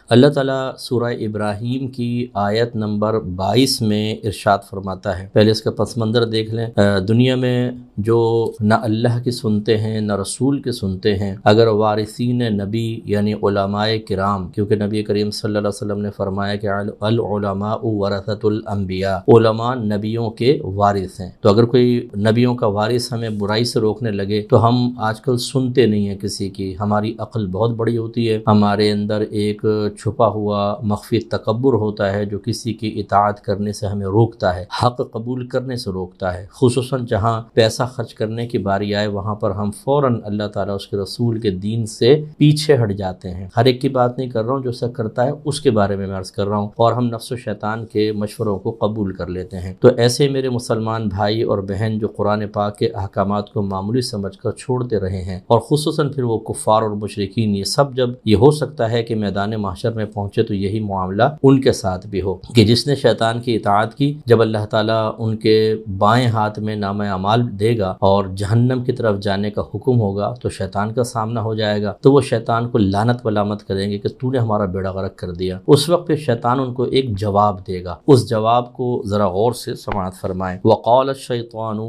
اللہ تعالیٰ سورہ ابراہیم کی آیت نمبر 22 میں ارشاد فرماتا ہے، پہلے اس کا پس منظر دیکھ لیں۔ دنیا میں جو نہ اللہ کی سنتے ہیں نہ رسول کے سنتے ہیں، اگر وارثین نبی یعنی علماء کرام، کیونکہ نبی کریم صلی اللہ علیہ وسلم نے فرمایا کہ العلماء ورثۃ الانبیاء، علماء نبیوں کے وارث ہیں، تو اگر کوئی نبیوں کا وارث ہمیں برائی سے روکنے لگے تو ہم آج کل سنتے نہیں ہیں کسی کی۔ ہماری عقل بہت بڑی ہوتی ہے، ہمارے اندر ایک چھپا ہوا مخفی تکبر ہوتا ہے جو کسی کی اطاعت کرنے سے ہمیں روکتا ہے، حق قبول کرنے سے روکتا ہے، خصوصاً جہاں پیسہ خرچ کرنے کی باری آئے وہاں پر ہم فوراً اللہ تعالیٰ اس کے رسول کے دین سے پیچھے ہٹ جاتے ہیں۔ ہر ایک کی بات نہیں کر رہا ہوں، جو سب کرتا ہے اس کے بارے میں عرض کر رہا ہوں، اور ہم نفس و شیطان کے مشوروں کو قبول کر لیتے ہیں۔ تو ایسے میرے مسلمان بھائی اور بہن جو قرآن پاک کے احکامات کو معمولی سمجھ کر چھوڑتے رہے ہیں، اور خصوصاً پھر وہ کفار اور مشرکین، یہ سب جب یہ ہو سکتا ہے کہ میدان محشر میں پہنچے تو یہی معاملہ ان کے ساتھ بھی ہو کہ جس نے شیطان کی اطاعت کی، جب اللہ تعالیٰ ان کے بائیں ہاتھ میں نامہ اعمال دے گا اور جہنم کی طرف جانے کا حکم ہوگا تو شیطان کا سامنا ہو جائے گا، تو وہ شیطان کو لعنت ملامت کریں گے کہ تو نے ہمارا بیڑا غرق کر دیا۔ اس وقت پہ شیطان ان کو ایک جواب دے گا، اس جواب کو ذرا غور سے سماعت فرمائیں۔ وقال الشیطان،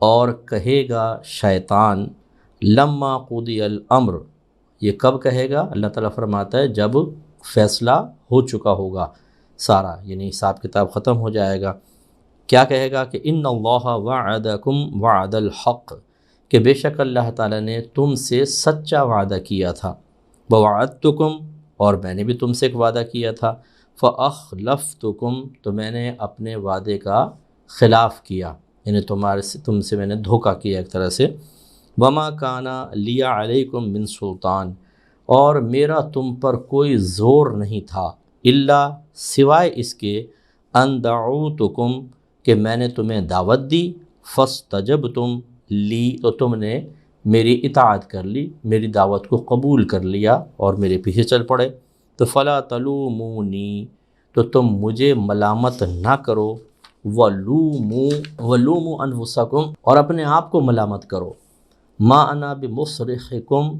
اور کہے گا شیطان، لما قضی الامر، یہ کب کہے گا؟ اللہ تعالیٰ فرماتا ہے جب فیصلہ ہو چکا ہوگا سارا، یعنی حساب کتاب ختم ہو جائے گا۔ کیا کہے گا کہ ان اللہ وعدکم وعد الحق، کہ بے شک اللہ تعالیٰ نے تم سے سچا وعدہ کیا تھا، ووعدتکم، اور میں نے بھی تم سے ایک وعدہ کیا تھا، فاخلفتکم، تو میں نے اپنے وعدے کا خلاف کیا، یعنی تم سے میں نے دھوکہ کیا ایک طرح سے۔ وما کان لی علیکم من سلطان، اور میرا تم پر کوئی زور نہیں تھا، الا، سوائے اس کے، ان دعوتکم، کہ میں نے تمہیں دعوت دی، فاستجبتم لی، تو تم نے میری اطاعت کر لی، میری دعوت کو قبول کر لیا اور میرے پیچھے چل پڑے، تو فلا تلومونی، تو تم مجھے ملامت نہ کرو، ولوموا انفسکم، اور اپنے آپ کو ملامت کرو، ما انا بمصرخکم،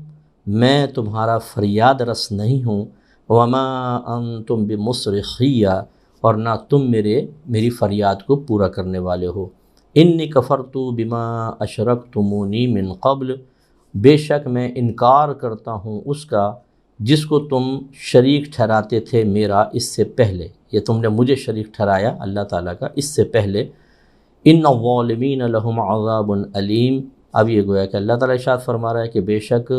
میں تمہارا فریاد رس نہیں ہوں، وما انتم بمصرخیہ، اور نہ تم میری فریاد کو پورا کرنے والے ہو۔ انی کفرت بما اشرکتمونی من قبل، بے شک میں انکار کرتا ہوں اس کا جس کو تم شریک ٹھہراتے تھے میرا اس سے پہلے، یہ تم نے مجھے شریک ٹھہرایا اللہ تعالیٰ کا اس سے پہلے۔ ان الظالمین لہم عذاب علیم، اب یہ گویا کہ اللہ تعالیٰ ارشاد فرما رہا ہے کہ بے شک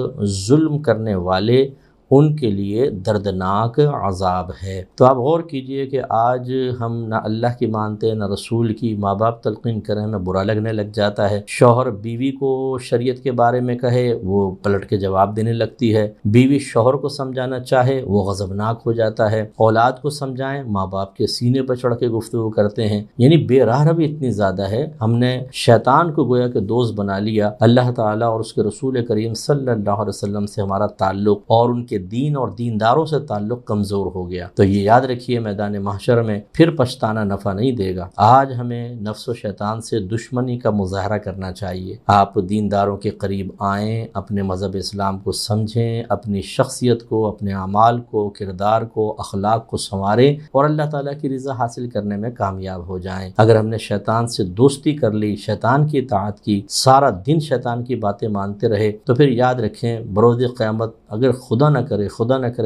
ظلم کرنے والے ان کے لیے دردناک عذاب ہے۔ تو آپ غور کیجئے کہ آج ہم نہ اللہ کی مانتے نہ رسول کی، ماں باپ تلقین کریں ہمیں برا لگنے لگ جاتا ہے، شوہر بیوی کو شریعت کے بارے میں کہے وہ پلٹ کے جواب دینے لگتی ہے، بیوی شوہر کو سمجھانا چاہے وہ غضبناک ہو جاتا ہے، اولاد کو سمجھائیں ماں باپ کے سینے پر چڑھ کے گفتگو کرتے ہیں، یعنی بے راہ روی اتنی زیادہ ہے۔ ہم نے شیطان کو گویا کہ دوست بنا لیا، اللہ تعالیٰ اور اس کے رسول کریم صلی اللہ علیہ وسلم سے ہمارا تعلق اور ان کے دین اور دینداروں سے تعلق کمزور ہو گیا۔ تو یہ یاد رکھیے میدان محشر میں پھر پچھتانا نفع نہیں دے گا۔ آج ہمیں نفس و شیطان سے دشمنی کا مظاہرہ کرنا چاہیے، آپ دینداروں کے قریب آئیں، اپنے مذہب اسلام کو سمجھیں، اپنی شخصیت کو، اپنے اعمال کو، کردار کو، اخلاق کو سنواریں اور اللہ تعالیٰ کی رضا حاصل کرنے میں کامیاب ہو جائیں۔ اگر ہم نے شیطان سے دوستی کر لی، شیطان کی اطاعت کی، سارا دن شیطان کی باتیں مانتے رہے، تو پھر یاد رکھیں بروز قیامت اگر خدا نہ کرے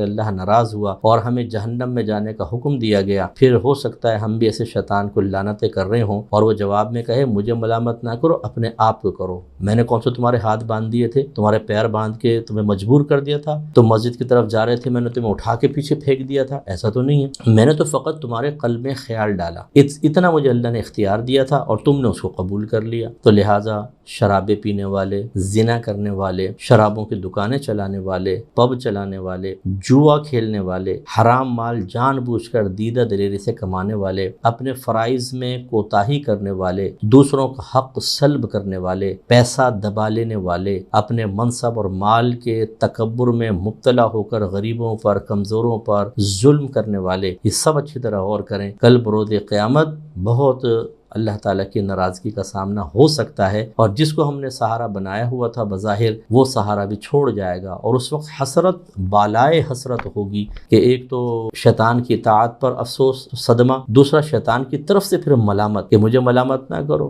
اللہ ناراض ہوا اور ہمیں جہنم میں جانے کا حکم دیا گیا، پھر ہو سکتا ہے ہم بھی ایسے شیطان کو لعنتیں کر رہے ہوں اور وہ جواب میں کہے مجھے ملامت نہ کرو، اپنے آپ کو کرو، میں نے کون سا تمہارے ہاتھ باندھ دیے تھے، تمہارے پیر باندھ کے تمہیں مجبور کر دیا تھا، تم مسجد کی طرف جا رہے تھے میں نے تمہیں اٹھا کے پیچھے پھینک دیا تھا؟ ایسا تو نہیں ہے، میں نے تو فقط تمہارے قلب میں خیال ڈالا، اتنا مجھے اللہ نے اختیار دیا تھا اور تم نے اس کو قبول کر لیا۔ تو لہٰذا شرابیں پینے والے، زنا کرنے والے، شرابوں کی دکانیں چلانے والے، پب چلانے والے، جوا کھیلنے والے، حرام مال جان بوجھ کر دیدہ دلیری سے کمانے والے، اپنے فرائض میں کوتاہی کرنے والے، دوسروں کا حق سلب کرنے والے، پیسہ دبا لینے والے، اپنے منصب اور مال کے تکبر میں مبتلا ہو کر غریبوں پر، کمزوروں پر ظلم کرنے والے، یہ سب اچھی طرح غور کریں۔ کل بروز قیامت بہت اللہ تعالیٰ کی ناراضگی کا سامنا ہو سکتا ہے، اور جس کو ہم نے سہارا بنایا ہوا تھا بظاہر وہ سہارا بھی چھوڑ جائے گا، اور اس وقت حسرت بالائے حسرت ہوگی کہ ایک تو شیطان کی اطاعت پر افسوس صدمہ، دوسرا شیطان کی طرف سے پھر ملامت کہ مجھے ملامت نہ کرو،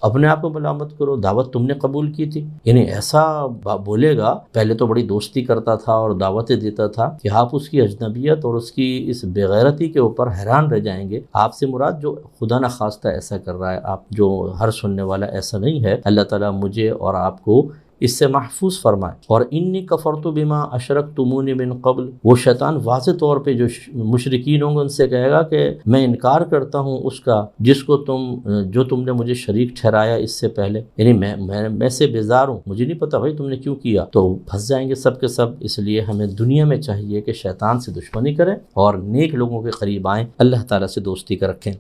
اپنے آپ کو ملامت کرو، دعوت تم نے قبول کی تھی۔ یعنی ایسا بولے گا، پہلے تو بڑی دوستی کرتا تھا اور دعوتیں دیتا تھا کہ آپ اس کی اجنبیت اور اس کی اس بےغیرتی کے اوپر حیران رہ جائیں گے۔ آپ سے مراد جو خدا نخواستہ ایسا کر رہا ہے، آپ جو ہر سننے والا ایسا نہیں ہے، اللہ تعالیٰ مجھے اور آپ کو اس سے محفوظ فرمائے۔ اور انی کفرت بما اشرکتمونی من قبل، وہ شیطان واضح طور پہ جو مشرکین ہوں گے ان سے کہے گا کہ میں انکار کرتا ہوں اس کا جس کو جو تم نے مجھے شریک ٹھہرایا اس سے پہلے، یعنی میں سے بیزار ہوں، مجھے نہیں پتا بھائی تم نے کیوں کیا، تو پھنس جائیں گے سب کے سب۔ اس لیے ہمیں دنیا میں چاہیے کہ شیطان سے دشمنی کریں اور نیک لوگوں کے قریب آئیں، اللہ تعالیٰ سے دوستی کر رکھیں۔